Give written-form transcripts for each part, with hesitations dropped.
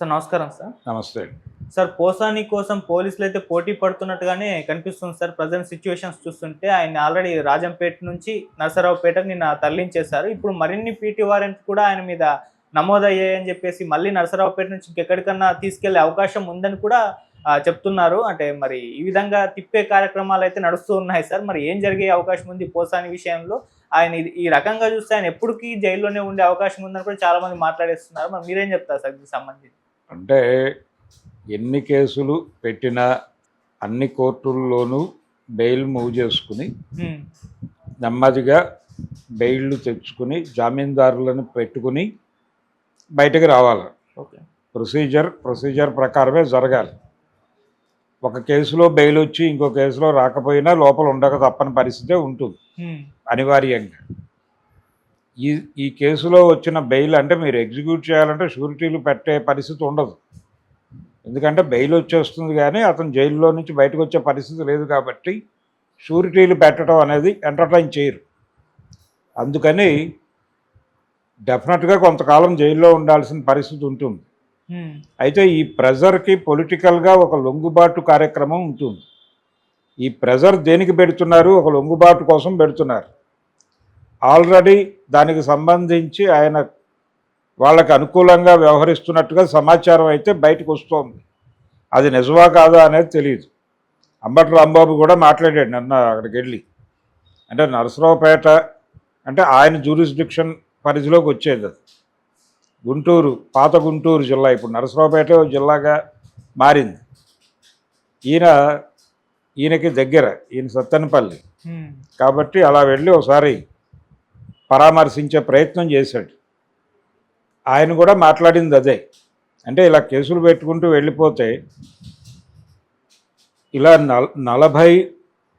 Sir నమస్కారం sir. నమస్తే. Sir Posani కోసం పోలీసులు అయితే పోటీ పడుతున్నట్టుగానే కనిపిస్తుంది సార్. ప్రెజెంట్ సిట్యుయేషన్స్ చూస్తుంటే ఆయన ఆల్రెడీ రాజంపేట నుంచి నరసరావుపేటకు నిన్న తరలించేశారు. ఇప్పుడు మరిన్ని పీటీ వారెంట్ కూడా ఆయన మీద నమోదయ్యాయని చెప్పేసి మళ్ళీ నరసరావుపేట నుంచి ఇంకెక్కడికన్నా తీసుకెళ్లే అవకాశం ఉందని కూడా చెప్తున్నారు. అంటే మరి ఈ విధంగా తిప్పే కార్యక్రమాలు అయితే నడుస్తూ ఉన్నాయి సార్. మరి ఏం జరిగే అవకాశం ఉంది పోసాని విషయంలో? ఆయన ఈ రకంగా చూస్తే ఆయన ఎప్పటికీ జైల్లోనే ఉండే అవకాశం ఉందని కూడా చాలా మంది మాట్లాడేస్తున్నారు. మరి మీరేం చెప్తారు సార్ దీనికి సంబంధించి? అంటే ఎన్ని కేసులు పెట్టినా అన్ని కోర్టుల్లోనూ బెయిల్ మూవ్ చేసుకుని నెమ్మదిగా బెయిల్లు తెచ్చుకుని జామీందారులను పెట్టుకుని బయటకు రావాలి. ప్రొసీజర్ ప్రకారమే జరగాలి. ఒక కేసులో బెయిల్ వచ్చి ఇంకో కేసులో రాకపోయినా లోపల ఉండక తప్పని పరిస్థితే ఉంటుంది అనివార్యంగా. ఈ కేసులో వచ్చిన బెయిల్ అంటే మీరు ఎగ్జిక్యూట్ చేయాలంటే షూరిటీలు పెట్టే పరిస్థితి ఉండదు. ఎందుకంటే బెయిల్ వచ్చేస్తుంది కానీ అతను జైల్లో నుంచి బయటకు వచ్చే పరిస్థితి లేదు కాబట్టి షూరిటీలు పెట్టడం అనేది ఎంటర్టైన్ చేయరు. అందుకని డెఫినెట్గా కొంతకాలం జైల్లో ఉండాల్సిన పరిస్థితి ఉంటుంది. అయితే ఈ ప్రెజర్కి పొలిటికల్గా ఒక లొంగుబాటు కార్యక్రమం ఉంటుంది. ఈ ప్రెజర్ దేనికి పెడుతున్నారు? ఒక లొంగుబాటు కోసం పెడుతున్నారు. ఆల్రెడీ దానికి సంబంధించి ఆయన వాళ్ళకి అనుకూలంగా వ్యవహరిస్తున్నట్టుగా సమాచారం అయితే బయటకు వస్తోంది. అది నిజమా కాదా అనేది తెలియదు. అంబటి రాంబాబు కూడా మాట్లాడాడు నిన్న అక్కడికి వెళ్ళి. అంటే నరసరావుపేట అంటే ఆయన జ్యూరిస్డిక్షన్ పరిధిలోకి వచ్చేది. అది గుంటూరు, పాత గుంటూరు జిల్లా ఇప్పుడు నరసరావుపేట జిల్లాగా మారింది. ఈయనకి దగ్గర, ఈయన సత్తెనపల్లి కాబట్టి అలా వెళ్ళి ఒకసారి పరామర్శించే ప్రయత్నం చేశాడు. ఆయన కూడా మాట్లాడింది అదే. అంటే ఇలా కేసులు పెట్టుకుంటూ వెళ్ళిపోతే ఇలా 40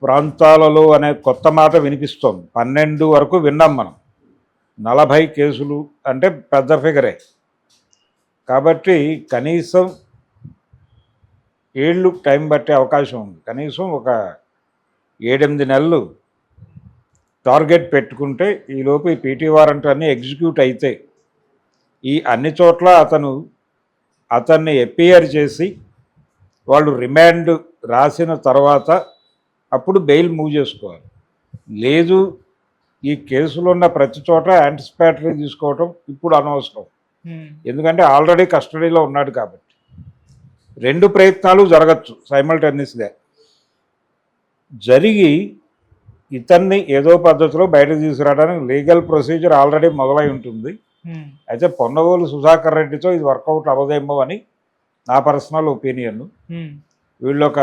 ప్రాంతాలలో అనే కొత్త మాట వినిపిస్తోంది. 12 వరకు విన్నాం మనం. 40 కేసులు అంటే పెద్ద ఫిగరే. కాబట్టి కనీసం ఏళ్ళు టైం పట్టే అవకాశం ఉంది. కనీసం ఒక 7-8 నెలలు టార్గెట్ పెట్టుకుంటే ఈలోపు ఈ పీటీ వారెంట్ అన్నీ ఎగ్జిక్యూట్ అయితే ఈ అన్ని చోట్ల అతన్ని ఎపియర్ చేసి వాళ్ళు రిమాండ్ రాసిన తర్వాత అప్పుడు బెయిల్ మూవ్ చేసుకోవాలి. లేదు ఈ కేసులో ఉన్న ప్రతి చోట యాంటిసిపేటరీ తీసుకోవటం ఇప్పుడు అనవసరం. ఎందుకంటే ఆల్రెడీ కస్టడీలో ఉన్నాడు కాబట్టి 2 ప్రయత్నాలు జరగచ్చు సైమల్టేనియస్గా. జరిగి ఇతన్ని ఏదో పద్ధతిలో బయటకు తీసుకురావడానికి లీగల్ ప్రొసీజర్ ఆల్రెడీ మొదలై ఉంటుంది. అయితే పొన్నగోలు సుధాకర్ రెడ్డితో ఇది వర్కౌట్ అవ్వదేమో అని నా పర్సనల్ ఒపీనియన్. వీళ్ళు ఒక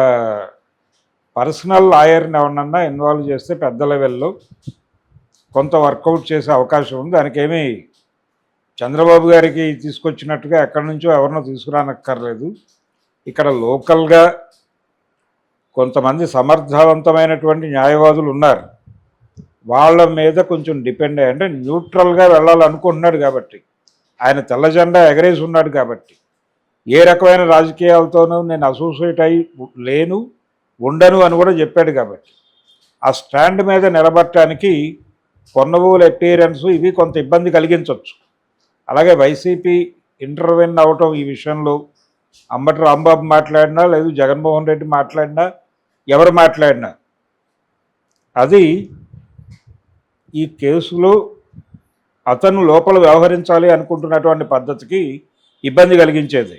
పర్సనల్ లాయర్ని ఎవరినన్నా ఇన్వాల్వ్ చేస్తే పెద్ద లెవెల్లో కొంత వర్కౌట్ చేసే అవకాశం ఉంది. దానికేమీ చంద్రబాబు గారికి తీసుకొచ్చినట్టుగా ఎక్కడి నుంచో ఎవరినో తీసుకురానక్కర్లేదు. ఇక్కడ లోకల్గా కొంతమంది సమర్థవంతమైనటువంటి న్యాయవాదులు ఉన్నారు. వాళ్ళ మీద కొంచెం డిపెండ్ అయ్యి, అంటే న్యూట్రల్గా వెళ్ళాలనుకుంటున్నాడు కాబట్టి, ఆయన తెల్ల జెండా ఎగరేసి ఉన్నాడు కాబట్టి, ఏ రకమైన రాజకీయాలతోనూ నేను అసోసియేట్ అయి లేను, ఉండను అని కూడా చెప్పాడు కాబట్టి ఆ స్టాండ్ మీద నిలబడటానికి పొన్నగోలు అపియరెన్స్ ఇవి కొంత ఇబ్బంది కలిగించవచ్చు. అలాగే వైసీపీ ఇంటర్వెన్ అవటం ఈ విషయంలో అంబటి రాంబాబు మాట్లాడినా లేదు జగన్మోహన్ రెడ్డి మాట్లాడినా ఎవరు మాట్లాడినా అది ఈ కేసులో అతను లోపల వ్యవహరించాలి అనుకుంటున్నటువంటి పద్ధతికి ఇబ్బంది కలిగించేది.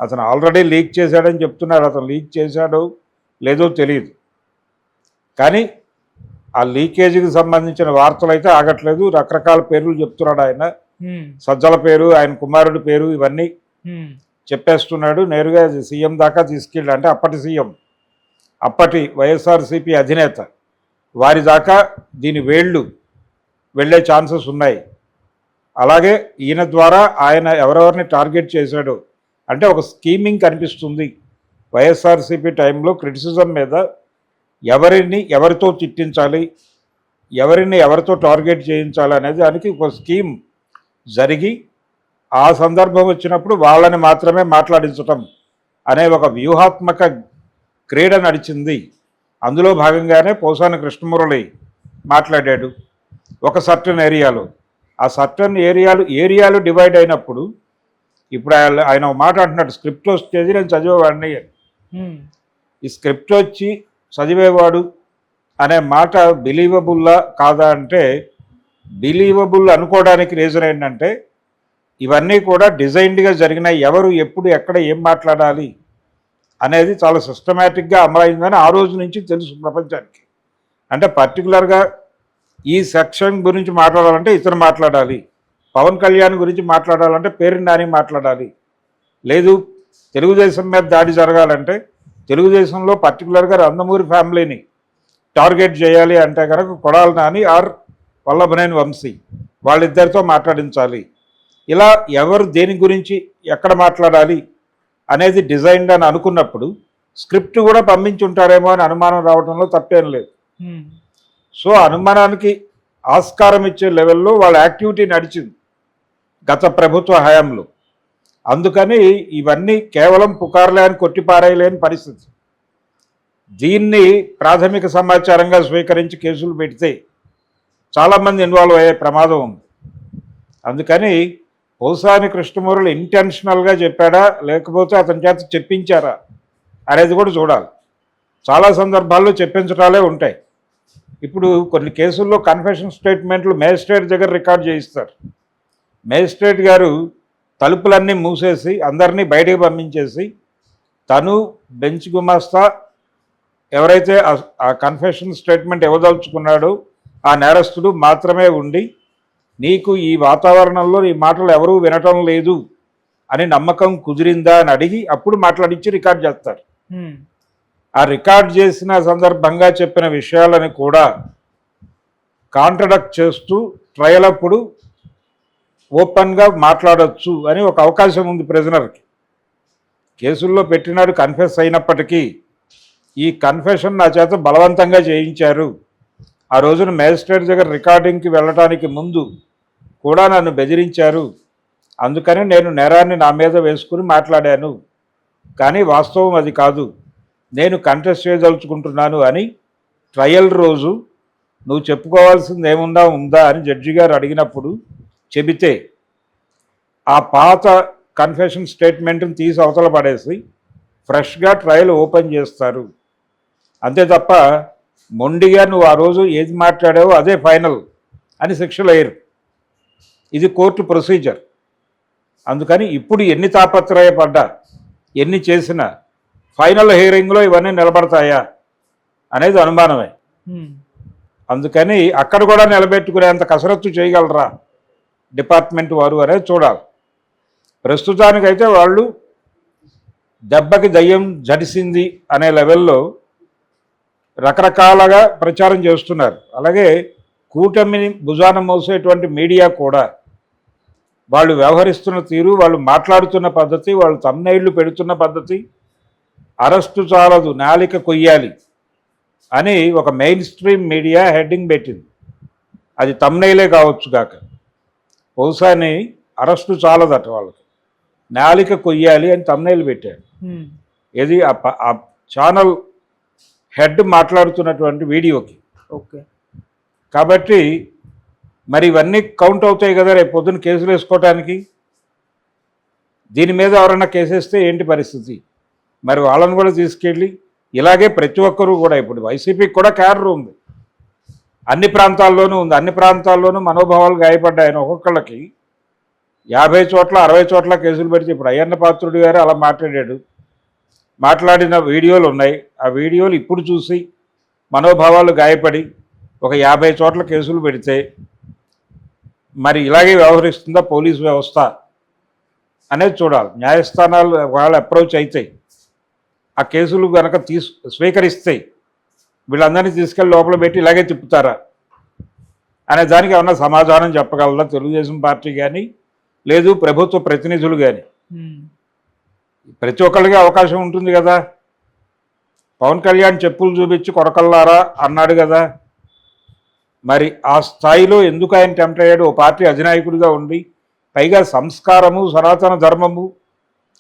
అతను ఆల్రెడీ లీక్ చేశాడని చెప్తున్నారు. అతను లీక్ చేశాడో లేదో తెలియదు, కానీ ఆ లీకేజీకి సంబంధించిన వార్తలు అయితే ఆగట్లేదు. రకరకాల పేర్లు చెప్తున్నాడు ఆయన. సజ్జల పేరు, ఆయన కుమారుడి పేరు, ఇవన్నీ చెప్పేస్తున్నాడు. నేరుగా సీఎం దాకా తీసుకెళ్ళి, అంటే అప్పటి సీఎం, అప్పటి వైఎస్ఆర్సీపీ అధినేత వారి దాకా దీని వేళ్ళు వెళ్ళే ఛాన్సెస్ ఉన్నాయి. అలాగే ఈయన ద్వారా ఆయన ఎవరెవరిని టార్గెట్ చేశాడో అంటే ఒక స్కీమింగ్ కనిపిస్తుంది. వైఎస్ఆర్సీపీ టైంలో క్రిటిసిజం మీద ఎవరితో తిట్టించాలి, ఎవరితో టార్గెట్ చేయించాలి అనేది దానికి ఒక స్కీమ్ జరిగి ఆ సందర్భం వచ్చినప్పుడు వాళ్ళని మాత్రమే మాట్లాడించటం అనే ఒక వ్యూహాత్మక క్రీడ నడిచింది. అందులో భాగంగానే పోసాని కృష్ణమురళి మాట్లాడాడు ఒక సర్టన్ ఏరియాలో. ఆ సర్టన్ ఏరియాలు డివైడ్ అయినప్పుడు ఇప్పుడు ఆయన ఒక మాట అంటున్నాడు, స్క్రిప్ట్ వచ్చేది నేను చదివేవాడిని అని. ఈ స్క్రిప్ట్ వచ్చి చదివేవాడు అనే మాట బిలీవబుల్లా కాదా అంటే, బిలీవబుల్ అనుకోవడానికి రీజన్ ఏంటంటే ఇవన్నీ కూడా డిజైన్డ్గా జరిగినాయి. ఎవరు ఎప్పుడు ఎక్కడ ఏం మాట్లాడాలి అనేది చాలా సిస్టమేటిక్గా అమలైందని ఆ రోజు నుంచి తెలుసు ప్రపంచానికి. అంటే పర్టికులర్గా ఈ సెక్షన్ గురించి మాట్లాడాలంటే ఇతను మాట్లాడాలి, పవన్ కళ్యాణ్ గురించి మాట్లాడాలంటే పేరు నాని మాట్లాడాలి, లేదు తెలుగుదేశం మీద దాడి జరగాలంటే తెలుగుదేశంలో పర్టికులర్గా నందమూరి ఫ్యామిలీని టార్గెట్ చేయాలి అంటే కనుక కొడాలి నాని ఆర్ వల్లభనేని వంశీ వాళ్ళిద్దరితో మాట్లాడించాలి. ఇలా ఎవరు దేని గురించి ఎక్కడ మాట్లాడాలి అనేది డిజైన్డ్ అని అనుకున్నప్పుడు స్క్రిప్ట్ కూడా పంపించి ఉంటారేమో అని అనుమానం రావడంలో తప్పేం లేదు. సో అనుమానానికి ఆస్కారం ఇచ్చే లెవెల్లో వాళ్ళ యాక్టివిటీ నడిచింది గత ప్రభుత్వ హయాంలో. అందుకని ఇవన్నీ కేవలం పుకార్లే అని కొట్టిపారేయలేని పరిస్థితి. దీన్ని ప్రాథమిక సమాచారంగా స్వీకరించి కేసులు పెడితే చాలామంది ఇన్వాల్వ్ అయ్యే ప్రమాదం ఉంది. అందుకని పోసాని కృష్ణమూర్తి ఇంటెన్షనల్గా చెప్పాడా లేకపోతే అతని చేత చెప్పించారా అనేది కూడా చూడాలి. చాలా సందర్భాల్లో చెప్పించడాలే ఉంటాయి. ఇప్పుడు కొన్ని కేసుల్లో కన్ఫెషన్ స్టేట్మెంట్లు మేజిస్ట్రేట్ దగ్గర రికార్డ్ చేయిస్తారు. మేజిస్ట్రేట్ గారు తలుపులన్నీ మూసేసి అందరినీ బయటకు పంపించేసి తను బెంచ్ గుమాస్తా ఎవరైతే ఆ కన్ఫెషన్ స్టేట్మెంట్ ఇవ్వదలుచుకున్నాడో ఆ నేరస్తుడు మాత్రమే ఉండి, నీకు ఈ వాతావరణంలో ఈ మాటలు ఎవరూ వినటం లేదు అని నమ్మకం కుదిరిందా అని అడిగి అప్పుడు మాట్లాడించి రికార్డ్ చేస్తారు. ఆ రికార్డ్ చేసిన సందర్భంగా చెప్పిన విషయాలను కూడా కాంట్రడక్ట్ చేస్తూ ట్రయల్ అప్పుడు ఓపెన్గా మాట్లాడవచ్చు అని ఒక అవకాశం ఉంది ప్రిజనర్కి. కేసుల్లో పెట్టినాడు కన్ఫెస్ అయినప్పటికీ ఈ కన్ఫెషన్ నా చేత బలవంతంగా చేయించారు, ఆ రోజున మేజిస్ట్రేట్ దగ్గర రికార్డింగ్కి వెళ్ళటానికి ముందు కూడా నన్ను బెదిరించారు, అందుకని నేను నేరాన్ని నా మీద వేసుకుని మాట్లాడాను, కానీ వాస్తవం అది కాదు, నేను కంటెస్ట్ చేయదలుచుకుంటున్నాను అని ట్రయల్ రోజు నువ్వు చెప్పుకోవాల్సింది ఏముందా ఉందా అని జడ్జి గారు అడిగినప్పుడు చెబితే ఆ పాత కన్ఫెషన్ స్టేట్మెంట్ని తీసి అవతల పడేసి ఫ్రెష్గా ట్రయల్ ఓపెన్ చేస్తారు. అంతే తప్ప మొండిగా నువ్వు ఆ రోజు ఏది మాట్లాడావో అదే ఫైనల్ అని శిక్షలు వేయరు. ఇది కోర్టు ప్రొసీజర్. అందుకని ఇప్పుడు ఎన్ని తాపత్రయపడ్డా ఎన్ని చేసినా ఫైనల్ హియరింగ్లో ఇవన్నీ నిలబడతాయా అనేది అనుమానమే. అందుకని అక్కడ కూడా నిలబెట్టుకునేంత కసరత్తు చేయగలరా డిపార్ట్మెంట్ వారు అనేది చూడాలి. ప్రస్తుతానికైతే వాళ్ళు దెబ్బకి దయ్యం జడిసింది అనే లెవెల్లో రకరకాలుగా ప్రచారం చేస్తున్నారు. అలాగే కూటమిని భుజాన మోసేటువంటి మీడియా కూడా వాళ్ళు వ్యవహరిస్తున్న తీరు, వాళ్ళు మాట్లాడుతున్న పద్ధతి, వాళ్ళు తమ్నైళ్లు పెడుతున్న పద్ధతి, అరెస్టు చాలదు నాలిక కొయ్యాలి అని ఒక మెయిన్ స్ట్రీమ్ మీడియా హెడ్డింగ్ పెట్టింది. అది తమ్నైలే కావచ్చు కాక, బహుశాని అరెస్టు చాలదట వాళ్ళకి, నాలిక కొయ్యాలి అని తమ్నైల్ పెట్టారు. ఏది ఆ ఛానల్ హెడ్ మాట్లాడుతున్నటువంటి వీడియోకి. ఓకే, కాబట్టి మరి ఇవన్నీ కౌంట్ అవుతాయి కదా రేపు పొద్దున్న కేసులు వేసుకోవటానికి. దీని మీద ఎవరైనా కేసేస్తే ఏంటి పరిస్థితి? మరి వాళ్ళని కూడా తీసుకెళ్ళి ఇలాగే ప్రతి ఒక్కరూ కూడా, ఇప్పుడు వైసీపీకి కూడా క్యాడర్ ఉంది, అన్ని ప్రాంతాల్లోనూ ఉంది, అన్ని ప్రాంతాల్లోనూ మనోభావాలు గాయపడ్డాయని ఒక్కొక్కళ్ళకి 50 చోట్ల 60 చోట్ల కేసులు పెడితే ఇప్పుడు అయ్యన్న పాత్రుడు గారు అలా మాట్లాడాడు, మాట్లాడిన వీడియోలు ఉన్నాయి. ఆ వీడియోలు ఇప్పుడు చూసి మనోభావాలు గాయపడి ఒక 50 చోట్ల కేసులు పెడితే మరి ఇలాగే వ్యవహరిస్తుందా పోలీసు వ్యవస్థ అనేది చూడాలి. న్యాయస్థానాలు వాళ్ళు అప్రోచ్ అయితే ఆ కేసులు కనుక స్వీకరిస్తే వీళ్ళందరినీ తీసుకెళ్ళి లోపల పెట్టి ఇలాగే తిప్పుతారా అనే దానికి ఏమన్నా సమాధానం చెప్పగలరా తెలుగుదేశం పార్టీ కానీ లేదు ప్రభుత్వ ప్రతినిధులు కానీ? ప్రతి ఒక్కరికి అవకాశం ఉంటుంది కదా. పవన్ కళ్యాణ్ చెప్పులు చూపించి కొడకల్లారా అన్నాడు కదా, మరి ఆ స్థాయిలో ఎందుకు ఆయన టెంప్ట్ అయ్యాడు? ఓ పార్టీ అధినాయకుడిగా ఉండి పైగా సంస్కారము సనాతన ధర్మము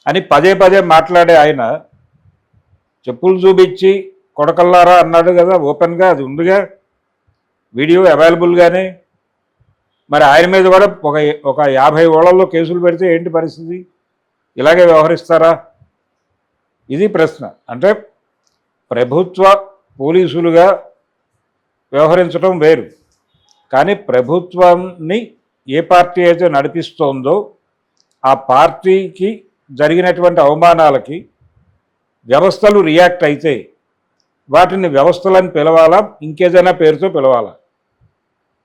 అని పదే పదే మాట్లాడే ఆయన చెప్పులు చూపించి కొడకల్లారా అన్నాడు కదా ఓపెన్గా, అది ఉందిగా వీడియో అవైలబుల్గానే. మరి ఆయన మీద కూడా ఒక 50 ఓళ్లలో కేసులు పెడితే ఏంటి పరిస్థితి? ఇలాగే వ్యవహరిస్తారా? ఇది ప్రశ్న. అంటే ప్రభుత్వ పోలీసులుగా వ్యవహరించడం వేరు, కానీ ప్రభుత్వాన్ని ఏ పార్టీ అయితే నడిపిస్తోందో ఆ పార్టీకి జరిగినటువంటి అవమానాలకి వ్యవస్థలు రియాక్ట్ అయితే వాటిని వ్యవస్థలను పిలవాలా, ఇంకేదైనా పేరుతో పిలవాలా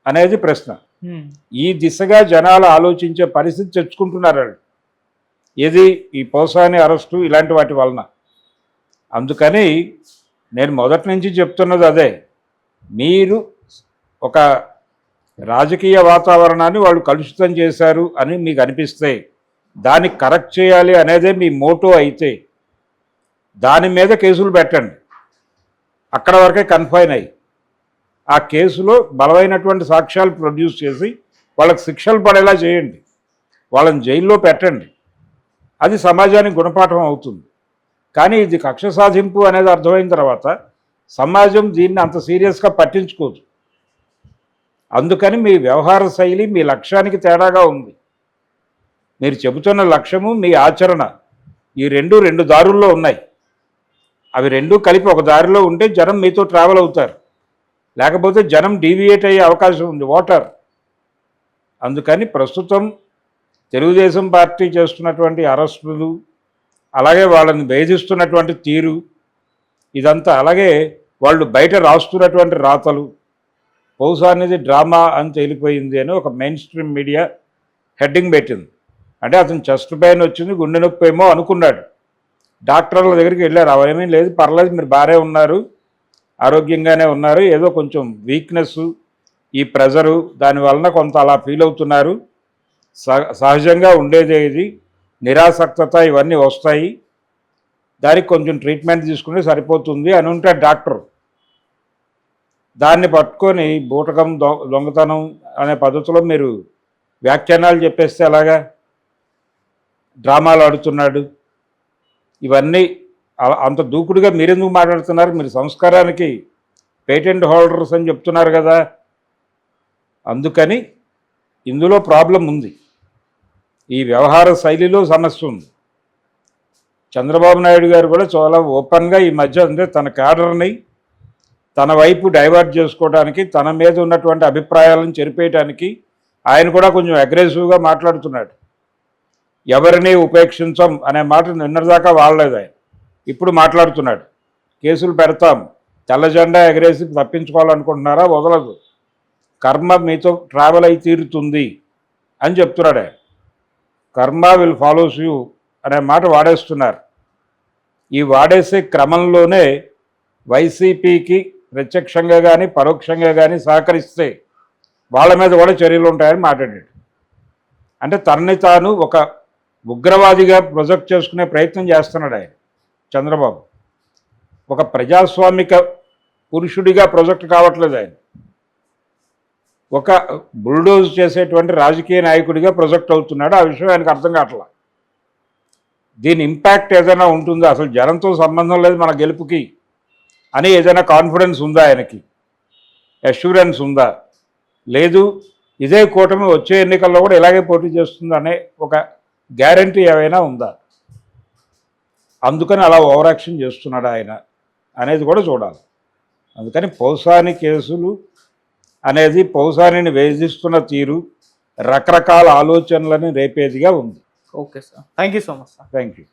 అనేది ప్రశ్న. ఈ దిశగా జనాలు ఆలోచించే పరిస్థితి తెచ్చుకుంటున్నారు. ఏది ఈ పోసాని అరెస్టు ఇలాంటి వాటి వలన. అందుకని నేను మొదటి నుంచి చెప్తున్నది అదే, మీరు ఒక రాజకీయ వాతావరణాన్ని వాళ్ళు కలుషితం చేశారు అని మీకు అనిపిస్తే దాన్ని కరెక్ట్ చేయాలి అనేదే మీ మోటో అయితే దాని మీద కేసులు పెట్టండి. అక్కడ వరకే కన్ఫైన్ అయ్యి ఆ కేసులో బలమైనటువంటి సాక్ష్యాలు ప్రొడ్యూస్ చేసి వాళ్ళకి శిక్షలు పడేలా చేయండి, వాళ్ళని జైల్లో పెట్టండి. అది సమాజానికి గుణపాఠం అవుతుంది. కానీ ఇది కక్ష సాధింపు అనేది అర్థమైన తర్వాత సమాజం దీన్ని అంత సీరియస్గా పట్టించుకోదు. అందుకని మీ వ్యవహార శైలి మీ లక్ష్యానికి తేడాగా ఉంది. మీరు చెబుతున్న లక్ష్యము మీ ఆచరణ ఈ రెండు దారుల్లో ఉన్నాయి. అవి రెండూ కలిపి ఒక దారిలో ఉంటే జనం మీతో ట్రావెల్ అవుతారు, లేకపోతే జనం డీవియేట్ అయ్యే అవకాశం ఉంది, ఓటర్. అందుకని ప్రస్తుతం తెలుగుదేశం పార్టీ చేస్తున్నటువంటి అరెస్టులు, అలాగే వాళ్ళని వేధిస్తున్నటువంటి తీరు, ఇదంతా, అలాగే వాళ్ళు బయట రాస్తున్నటువంటి రాతలు, బహుశా అనేది డ్రామా అని తేలిపోయింది అని ఒక మెయిన్ స్ట్రీమ్ మీడియా హెడ్డింగ్ పెట్టింది. అంటే అతను చెస్ట్ పెయిన్ వచ్చింది, గుండె నొప్పి ఏమో అనుకున్నాడు. డాక్టర్ల దగ్గరికి వెళ్ళారు, అవేమీ లేదు, పర్లేదు, మీరు బాగానే ఉన్నారు, ఆరోగ్యంగానే ఉన్నారు, ఏదో కొంచెం వీక్నెస్, ఈ ప్రెజరు, దానివలన కొంత అలా ఫీల్ అవుతున్నారు, సహజంగా ఉండేదే, ఇది నిరాసక్తత ఇవన్నీ వస్తాయి, దానికి కొంచెం ట్రీట్మెంట్ తీసుకుంటే సరిపోతుంది అని ఉంటాడు డాక్టర్. దాన్ని పట్టుకొని బూటకం, దొంగతనం అనే పద్ధతిలో మీరు వ్యాఖ్యానాలు చెప్పేస్తే ఎలాగా? డ్రామాలు ఆడుతున్నాడు, ఇవన్నీ అంత దూకుడుగా మీరెందుకు మాట్లాడుతున్నారు? మీరు సంస్కారానికి పేటెంట్ హోల్డర్స్ అని చెప్తున్నారు కదా. అందుకని ఇందులో ప్రాబ్లం ఉంది, ఈ వ్యవహార శైలిలో సమస్య ఉంది. చంద్రబాబు నాయుడు గారు కూడా చాలా ఓపెన్గా ఈ మధ్య, అంటే తన క్యాడర్ని తన వైపు డైవర్ట్ చేసుకోవడానికి, తన మీద ఉన్నటువంటి అభిప్రాయాలను చెరిపేయడానికి ఆయన కూడా కొంచెం అగ్రెసివ్గా మాట్లాడుతున్నాడు. ఎవరిని ఉపేక్షించం అనే మాట నిన్నటిదాకా వాడలేదు ఆయన, ఇప్పుడు మాట్లాడుతున్నాడు. కేసులు పెడతాం, తెల్ల జెండా ఎగరేసి తప్పించుకోవాలనుకుంటున్నారా? వదలదు, కర్మ మీతో ట్రావెల్ అయి తీరుతుంది అని చెప్తున్నాడు ఆయన. కర్మ విల్ ఫాలోస్ యూ అనే మాట వాడేస్తున్నారు. ఈ వాడేసే క్రమంలోనే వైసీపీకి ప్రత్యక్షంగా కానీ పరోక్షంగా కానీ సహకరిస్తే వాళ్ళ మీద కూడా చర్యలు ఉంటాయని మాట్లాడాడు. అంటే తనని తాను ఒక ఉగ్రవాదిగా ప్రొజెక్ట్ చేసుకునే ప్రయత్నం చేస్తున్నాడు ఆయన చంద్రబాబు. ఒక ప్రజాస్వామిక పురుషుడిగా ప్రొజెక్ట్ కావట్లేదు ఆయన, ఒక బుల్డోజ్ చేసేటువంటి రాజకీయ నాయకుడిగా ప్రొజెక్ట్ అవుతున్నాడు. ఆ విషయం ఆయనకు అర్థం కావట్లా. దీని ఇంపాక్ట్ ఏదైనా ఉంటుందా, అసలు జనంతో సంబంధం లేదు మన గెలుపుకి అని ఏదైనా కాన్ఫిడెన్స్ ఉందా ఆయనకి, అష్యూరెన్స్ ఉందా? లేదు, ఇదే కూటమి వచ్చే ఎన్నికల్లో కూడా ఇలాగే పోటీ చేస్తుంది అనే ఒక గ్యారంటీ ఏమైనా ఉందా? అందుకని అలా ఓవర్ యాక్షన్ చేస్తున్నాడు ఆయన అనేది కూడా చూడాలి. అందుకని పౌసాని కేసులు అనేది, పౌసానిని వేధిస్తున్న తీరు రకరకాల ఆలోచనలని రేపేదిగా ఉంది. Okay sir, thank you so much sir. Thank you.